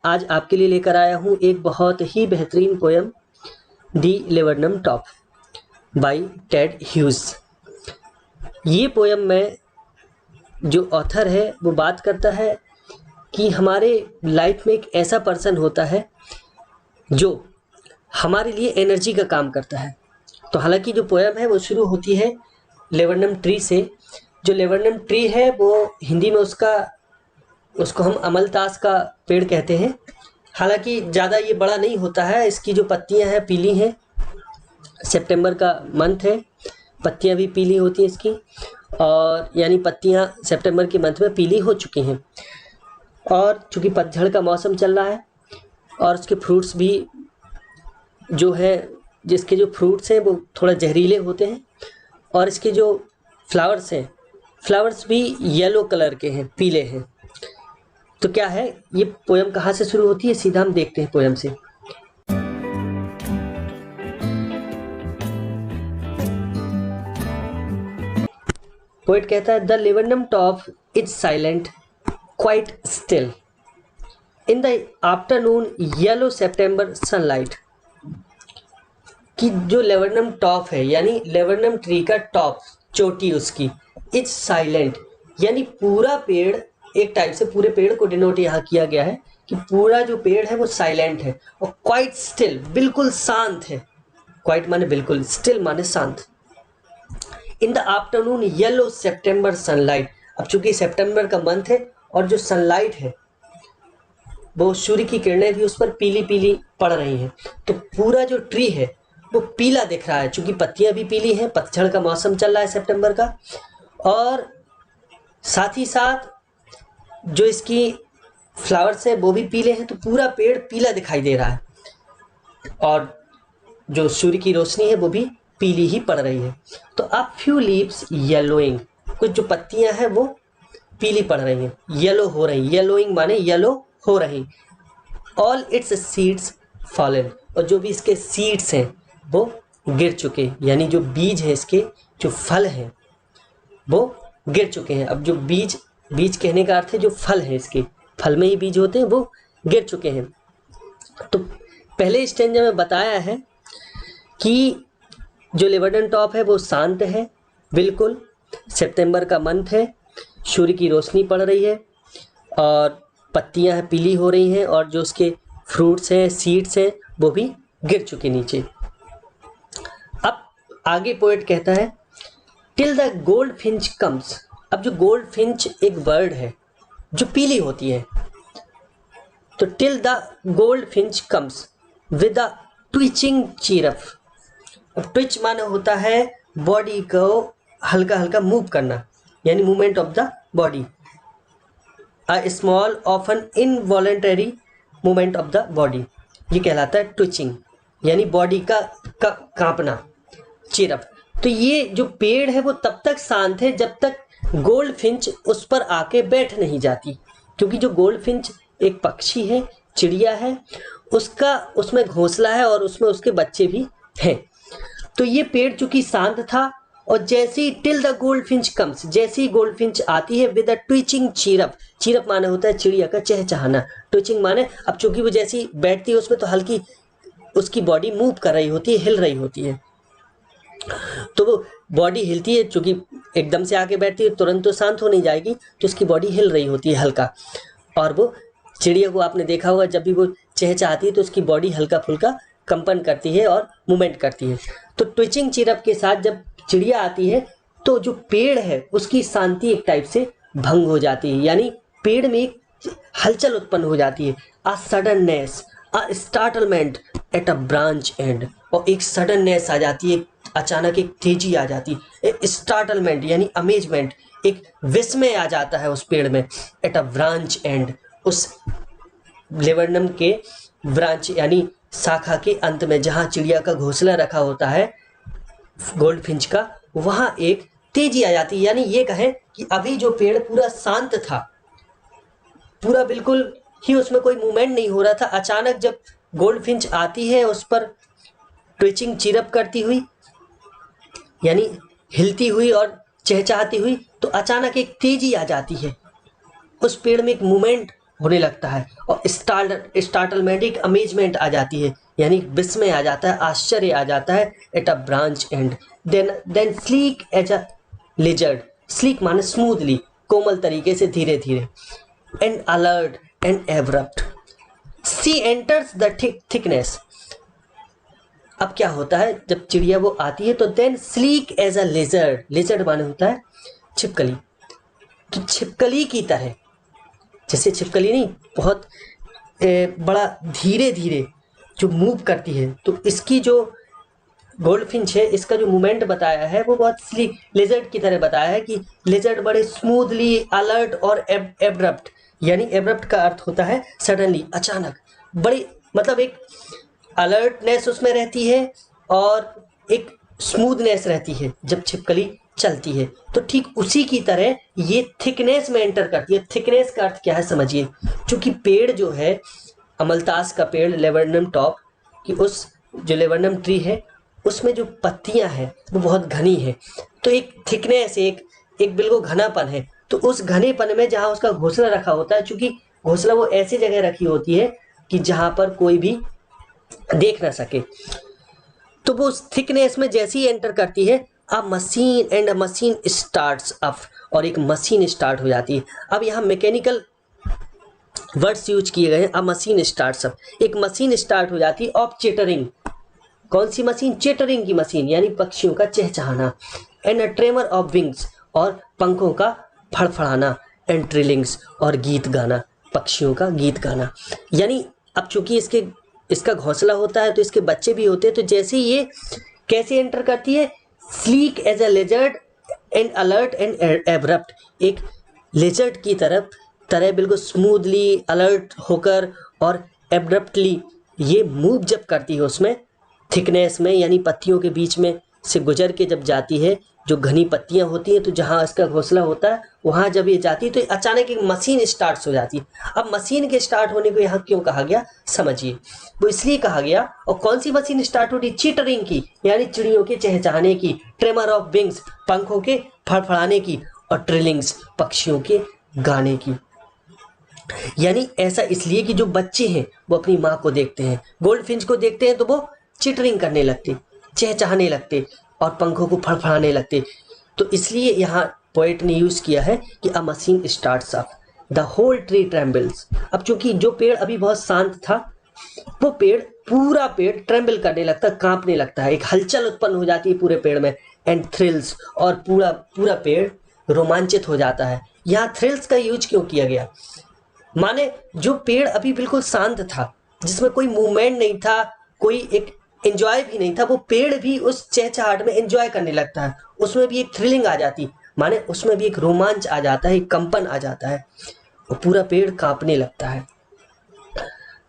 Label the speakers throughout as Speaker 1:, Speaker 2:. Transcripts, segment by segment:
Speaker 1: आज आपके लिए लेकर आया हूँ एक बहुत ही बेहतरीन पोयम, दी laburnum top bye Ted Hughes. ये पोयम में जो ऑथर है वो बात करता है कि हमारे लाइफ में एक ऐसा पर्सन होता है जो हमारे लिए एनर्जी का काम करता है। तो हालांकि जो पोयम है वो शुरू होती है लेबरनम ट्री से। जो लेबरनम ट्री है वो हिंदी में उसको हम अमलतास का पेड़ कहते हैं। हालांकि ज़्यादा ये बड़ा नहीं होता है, इसकी जो पत्तियां हैं पीली हैं। सितंबर का मंथ है, पत्तियां भी पीली होती हैं इसकी, और यानी पत्तियां सितंबर के मंथ में पीली हो चुकी हैं। और चूँकि पतझड़ का मौसम चल रहा है और उसके फ्रूट्स भी जो है, जिसके जो फ्रूट्स हैं वो थोड़ा जहरीले होते हैं, और इसके जो फ्लावर्स हैं, फ्लावर्स भी येलो कलर के हैं, पीले हैं। तो क्या है, ये पोयम कहाँ से शुरू होती है, सीधा हम देखते हैं पोयम से। पोएट कहता है, the laburnum top is silent quite still in the afternoon yellow September sunlight. कि जो लेबरनम टॉप है यानी लेबरनम ट्री का टॉप, चोटी उसकी, इज साइलेंट यानी पूरा पेड़, एक टाइप से पूरे पेड़ को डिनोट यहाँ किया गया है कि पूरा जो पेड़ है वो साइलेंट है, और क्वाइट स्टिल बिल्कुल शांत है। क्वाइट माने बिल्कुल, स्टिल माने शांत। In the afternoon yellow September sunlight. अब चूंकि सितंबर का मंथ है और जो सनलाइट है वो सूर्य की किरणें भी उस पर पीली पीली पड़ रही हैं, तो पूरा जो ट्री है वो पीला दिख रहा है। चूंकि पत्तियां भी पीली हैं, पतझड़ का मौसम चल रहा है सितंबर का, और साथ ही साथ जो इसकी फ्लावर्स हैं वो भी पीले हैं, तो पूरा पेड़ पीला दिखाई दे रहा है। और जो सूर्य की रोशनी है वो भी पीली ही पड़ रही है। तो अ फ्यू लीव्स येलोइंग, कुछ जो पत्तियां हैं वो पीली पड़ रही हैं, येलो हो रही। येलोइंग माने येलो हो रही। ऑल इट्स सीड्स फॉलन, और जो भी इसके सीड्स हैं वो गिर चुके, यानी जो बीज है इसके, जो फल हैं वो गिर चुके हैं। अब जो बीज कहने का अर्थ है जो फल है, इसके फल में ही बीज होते हैं, वो गिर चुके हैं। तो पहले स्टेंजा में बताया है कि जो लेबरनम टॉप है वो शांत है बिल्कुल, सितंबर का मंथ है, सूर्य की रोशनी पड़ रही है और पत्तियां हैं पीली हो रही हैं, और जो उसके फ्रूट्स हैं, सीड्स हैं, वो भी गिर चुके नीचे। अब आगे पोएट कहता है, till the goldfinch comes. अब जो गोल्ड फिंच एक बर्ड है जो पीली होती है, तो till the goldfinch comes with a twitching chirp. अब ट्विच माने होता है बॉडी को हल्का हल्का मूव करना, यानी movement of the body. A small often involuntary movement of the body, ये कहलाता है ट्विचिंग, यानी बॉडी का कांपना, चिरप। तो ये जो पेड़ है वो तब तक शांत है जब तक गोल्ड फिंच उस पर आके बैठ नहीं जाती, क्योंकि जो गोल्ड फिंच एक पक्षी है, चिड़िया है, उसका उसमें घोंसला है और उसमें उसके बच्चे भी हैं। तो ये पेड़ चूंकि शांत था, और जैसे ही till the goldfinch comes, जैसे ही गोल्ड फिंच आती है, विद अ ट्विचिंग चीरप। चीरप माने होता है चिड़िया का चहचहाना, ट्विचिंग माने, अब चूंकि वो जैसी बैठती है उसमें तो हल्की उसकी बॉडी मूव कर रही होती है, हिल रही होती है, तो वो बॉडी हिलती है, चूंकि एकदम से आके बैठती है तुरंत तो शांत हो नहीं जाएगी, तो उसकी बॉडी हिल रही होती है हल्का। और वो चिड़िया को आपने देखा होगा, जब भी वो चहचहाती है तो उसकी बॉडी हल्का फुल्का कंपन करती है और मूवमेंट करती है। तो ट्विचिंग चिरप के साथ जब चिड़िया आती है तो जो पेड़ है उसकी शांति एक टाइप से भंग हो जाती है, यानी पेड़ में एक हलचल उत्पन्न हो जाती है। A suddenness, a startlement at a branch end, और एक सडननेस आ जाती है, अचानक एक तेजी आ जाती है। स्टार्टलमेंट यानी अमेजमेंट, एक विस्मय आ जाता है उस पेड़ में। एट अ ब्रांच एंड, उस लेबरनम के ब्रांच यानी शाखा के अंत में, जहां चिड़िया का घोंसला रखा होता है गोल्ड फिंच का, वहां एक तेजी आ जाती है। यानी ये कहें कि अभी जो पेड़ पूरा शांत था, पूरा बिल्कुल ही उसमें कोई मूवमेंट नहीं हो रहा था, अचानक जब गोल्ड फिंच आती है उस पर ट्विचिंग चिरप करती हुई, यानी हिलती हुई और चहचहाती हुई, तो अचानक एक तेजी आ जाती है, उस पेड़ में एक मूवमेंट होने लगता है और स्टार्टलमेंट, एक अमेजमेंट आ जाती है, यानी विस्मय आ जाता है, आश्चर्य आ जाता है at a branch end. Then sleek as a lizard, sleek माने स्मूथली, कोमल तरीके से, धीरे धीरे, and alert and abrupt she enters the thickness. अब क्या होता है जब चिड़िया वो आती है तो then sleek as a lizard, lizard माने होता है छिपकली, तो छिपकली की तरह, जैसे छिपकली नहीं, बहुत बड़ा धीरे धीरे जो मूव करती है, तो इसकी जो गोल्डफिंच है इसका जो मूवमेंट बताया है वो बहुत स्लीक लेजर्ड की तरह बताया है कि लेजर्ड बड़े स्मूथली, अलर्ट और एब्रप्ट, यानी एब्रप्ट का अर्थ होता है सडनली, अचानक, बड़ी मतलब एक अलर्टनेस उसमें रहती है और एक स्मूथनेस रहती है जब छिपकली चलती है। तो ठीक उसी की तरह ये थिकनेस में एंटर करती है। थिकनेस का अर्थ क्या है समझिए, क्योंकि पेड़ जो है अमलतास का पेड़, लेबेनम टॉप कि उस जो लेबेनम ट्री है उसमें जो पत्तियां हैं वो बहुत घनी है, तो एक थिकनेस, एक बिल्कुल घनापन है। तो उस घनेपन में जहाँ उसका घोंसला रखा होता है, चूंकि घोंसला वो ऐसी जगह रखी होती है कि जहाँ पर कोई भी देख ना सके, तो वो उस थिकनेस में जैसे ही एंटर करती है अ machine and a machine starts up, और एक मशीन स्टार्ट हो जाती है। अब यहाँ मैकेनिकल वर्ड्स यूज किए गए हैं, अ मशीन स्टार्ट्स अप, एक मशीन स्टार्ट हो जाती है ऑफ चेटरिंग। कौन सी मशीन? चेटरिंग की मशीन, यानी पक्षियों का चहचहाना, and a tremor of wings, और पंखों का फड़फड़ाना, एंड ट्रिलिंग्स, और गीत गाना, पक्षियों का गीत गाना। यानी अब चूंकि इसका घोंसला होता है तो इसके बच्चे भी होते हैं, तो जैसे ही ये कैसे एंटर करती है, sleek as a lizard and alert and abrupt, एक लेजर्ड की तरह बिल्कुल स्मूथली, अलर्ट होकर और एब्रप्टली ये मूव जब करती है उसमें थिकनेस में, यानी पत्तियों के बीच में से गुजर के जब जाती है, जो घनी पत्तियां होती हैं, तो जहां इसका घोंसला होता है वहां जब ये जाती है तो अचानक एक मशीन स्टार्ट हो जाती है। अब मशीन के स्टार्ट होने को यहाँ क्यों कहा गया समझिए, वो इसलिए कहा गया। और कौन सी मशीन स्टार्ट होती? चीटरिंग की, यानी चिड़ियों के चहचहाने की, ट्रेमर ऑफ विंग्स, पंखों के फड़फड़ाने की, और ट्रिलिंग्स, पक्षियों के गाने की। यानी ऐसा इसलिए कि जो बच्चे हैं वो अपनी माँ को देखते हैं, गोल्डफिंच को देखते हैं, तो वो चिटरिंग करने लगते, चहचहाने लगते और पंखों को फड़फड़ाने लगते। तो इसलिए यहाँ पोएट ने यूज किया है कि a machine starts up, the whole tree trembles. अब चूंकि जो पेड़ अभी बहुत शांत था, वो पूरा पेड़ ट्रेम्बल करने लगता है, कांपने लगता है, एक हलचल उत्पन्न हो जाती है पूरे पेड़ में, एंड थ्रिल्स, और पूरा पेड़ रोमांचित हो जाता है। यहाँ थ्रिल्स का यूज क्यों किया गया? माने जो पेड़ अभी बिल्कुल शांत था, जिसमें कोई मूवमेंट नहीं था, कोई एक एंजॉय भी नहीं था, वो पेड़ भी उस चहचहाहट में एंजॉय करने लगता है, उसमें भी एक थ्रिलिंग आ जाती, माने उसमें भी एक रोमांच आ जाता है, एक कंपन आ जाता है, और पूरा पेड़ कांपने लगता है।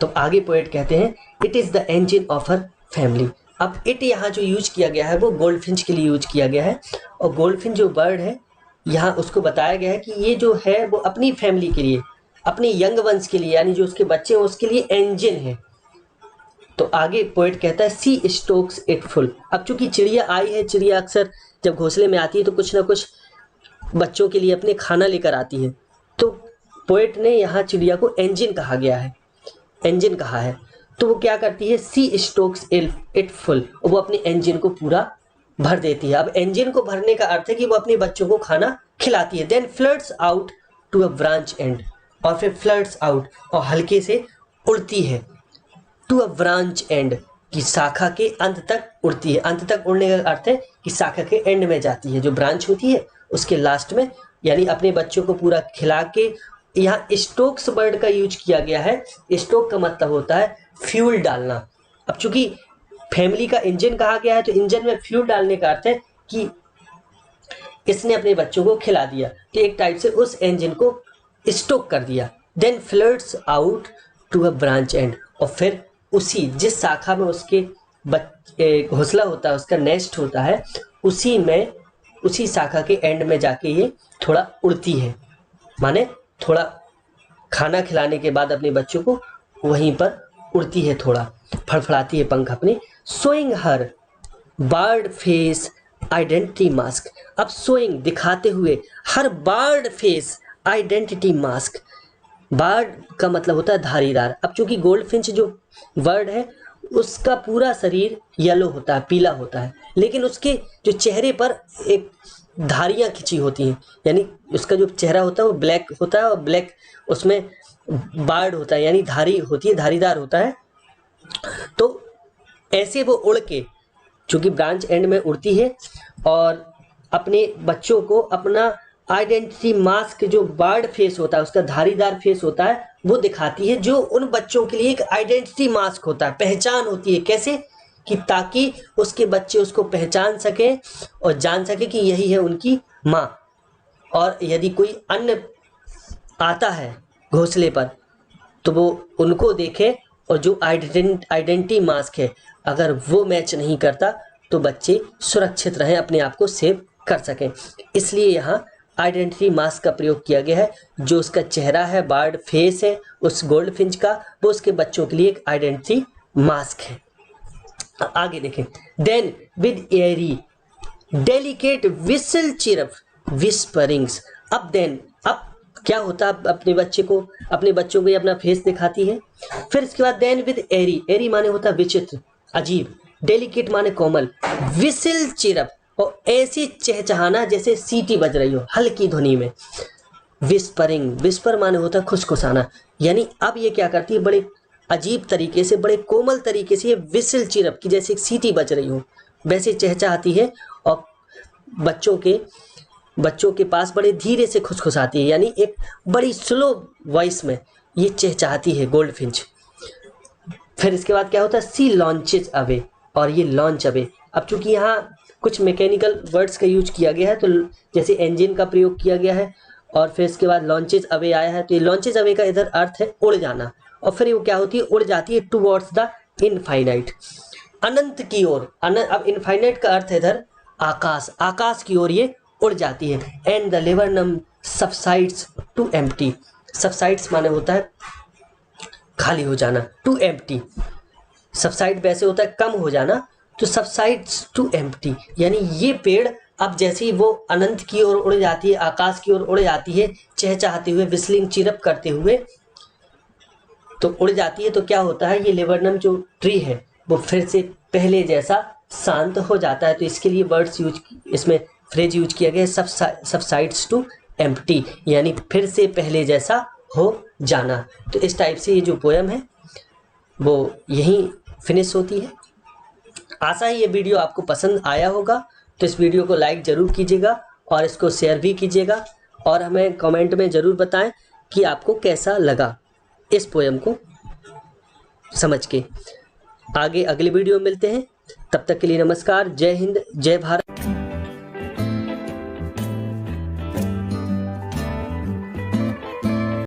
Speaker 1: तो आगे पोएट कहते हैं it is the engine of her family. अब इट यहाँ जो यूज किया गया है वो गोल्डफिंच के लिए यूज किया गया है, और गोल्डफिंच जो बर्ड है यहाँ उसको बताया गया है कि ये जो है वो अपनी फैमिली के लिए, अपने यंग वंस के लिए, यानी जो उसके बच्चे हैं उसके लिए इंजन है। तो आगे पोएट कहता है सी स्टोक्स इट फुल। अब चूंकि चिड़िया आई है, चिड़िया अक्सर जब घोंसले में आती है तो कुछ ना कुछ बच्चों के लिए अपने खाना लेकर आती है, तो पोएट ने यहाँ चिड़िया को इंजन कहा गया है, इंजन कहा है। तो वो क्या करती है? सी स्टोक्स इट फुल, वो अपने इंजन को पूरा भर देती है। अब इंजन को भरने का अर्थ है कि वो अपने बच्चों को खाना खिलाती है। Then floods out to a branch end, और फिर फ्लड्स आउट, और हल्के से उड़ती है, टू अ ब्रांच एंड, की शाखा के अंत तक उड़ती है। अंत तक उड़ने का अर्थ है कि शाखा के एंड में जाती है, जो ब्रांच होती है उसके लास्ट में, यानी अपने बच्चों को पूरा खिला के। यहाँ स्टोक्स वर्ड का यूज किया गया है। स्टोक का मतलब होता है फ्यूल डालना। अब चूंकि फैमिली का इंजन कहा गया है तो इंजन में फ्यूल डालने का अर्थ है कि इसने अपने बच्चों को खिला दिया, तो एक टाइप से उस इंजन को स्टोक कर दिया। Then floods out to a branch end, और फिर उसी जिस शाखा में उसके घोंसला होता है, उसका नेस्ट होता है, उसी शाखा के एंड में जाके ये थोड़ा उड़ती है, माने थोड़ा खाना खिलाने के बाद अपने बच्चों को वहीं पर उड़ती है, थोड़ा फड़फड़ाती है पंख अपने। Showing her bird face identity mask. अब सोइंग दिखाते हुए, her bird face identity mask, bird का मतलब होता है धारीदार। अब चूंकि गोल्डफिंच जो बर्ड है उसका पूरा शरीर येलो होता है, पीला होता है, लेकिन उसके जो चेहरे पर एक धारियां खिंची होती हैं, यानी उसका जो चेहरा होता है वो ब्लैक होता है और ब्लैक उसमें बार्ड होता है, यानी धारी होती है, धारीदार होता है। तो ऐसे वो उड़ के, चूंकि ब्रांच एंड में उड़ती है और अपने बच्चों को अपना आइडेंटिटी मास्क जो बर्ड फेस होता है, उसका धारीदार फेस होता है, वो दिखाती है, जो उन बच्चों के लिए एक आइडेंटिटी मास्क होता है, पहचान होती है। कैसे कि ताकि उसके बच्चे उसको पहचान सके और जान सके कि यही है उनकी माँ। और यदि कोई अन्य आता है घोंसले पर तो वो उनको देखे और जो आइडेंटिटी मास्क है अगर वो मैच नहीं करता तो बच्चे सुरक्षित रहें, अपने आप को सेव कर सकें। इसलिए यहाँ आइडेंटिटी मास्क का प्रयोग किया गया है। जो उसका चेहरा है, बर्ड फेस है उस गोल्डफिंच का, वो उसके बच्चों के लिए एक आइडेंटिटी मास्क है। आगे देखें, then with airy delicate whistle chirp whisperings. अब देन, अब क्या होता है, अपने बच्चों को ये अपना फेस दिखाती है। फिर इसके बाद देन विद एरी, एरी माने होता है विचित्र, अजीब, डेलिकेट माने कोमल, विसल चिरप और ऐसी चहचहाना जैसे सीटी बज रही हो हल्की ध्वनि में। विस्परिंग, विस्पर माने होता है खुसखुसाना, यानी अब ये क्या करती है, बड़े अजीब तरीके से, बड़े कोमल तरीके से ये विसल चिरप की जैसे एक सीटी बज रही हो वैसे चहचहाती है और बच्चों के पास बड़े धीरे से खुसखुसाती है, यानी एक बड़ी स्लो वॉइस में ये चहचहाती है गोल्डफिंच। फिर इसके बाद क्या होता है, सी लॉन्चेज अवे, और ये लॉन्च अवे। अब चूंकि यहाँ कुछ मैकेनिकल वर्ड्स का यूज किया गया है, तो जैसे इंजन का प्रयोग किया गया है और फिर इसके बाद लॉन्चेज अवे आया है, तो ये लॉन्चेज अवे का इधर अर्थ है उड़ जाना, और फिर वो क्या होती है, उड़ जाती है टुवर्ड्स द इनफाइनाइट, अनंत की ओर। अब इनफाइनाइट का अर्थ है इधर आकाश, आकाश की ओर ये उड़ जाती है। And the laburnum subsides to empty, subsides माने होता है खाली हो जाना, टू एम्प्टी, सबसाइड वैसे होता है कम हो जाना, तो सबसाइड्स टू एम्प्टी, यानी ये पेड़ अब जैसे ही वो अनंत की ओर उड़ जाती है, आकाश की ओर उड़ जाती है, चहचहाते हुए, विस्लिंग चिरप करते हुए तो उड़ जाती है, तो क्या होता है, ये लिबर्नम जो ट्री है वो फिर से पहले जैसा शांत हो जाता है। तो इसके लिए वर्ड्स इसमें फ्रेज यूज किया गया है, सबसाइड्स टू एम्प्टी, यानी फिर से पहले जैसा हो जाना। तो इस टाइप से ये जो पोएम है वो यहीं फिनिश होती है। आशा है ये वीडियो आपको पसंद आया होगा, तो इस वीडियो को लाइक ज़रूर कीजिएगा और इसको शेयर भी कीजिएगा और हमें कमेंट में ज़रूर बताएं कि आपको कैसा लगा इस पोएम को समझ के। आगे अगले वीडियो में मिलते हैं, तब तक के लिए नमस्कार, जय हिंद, जय भारत।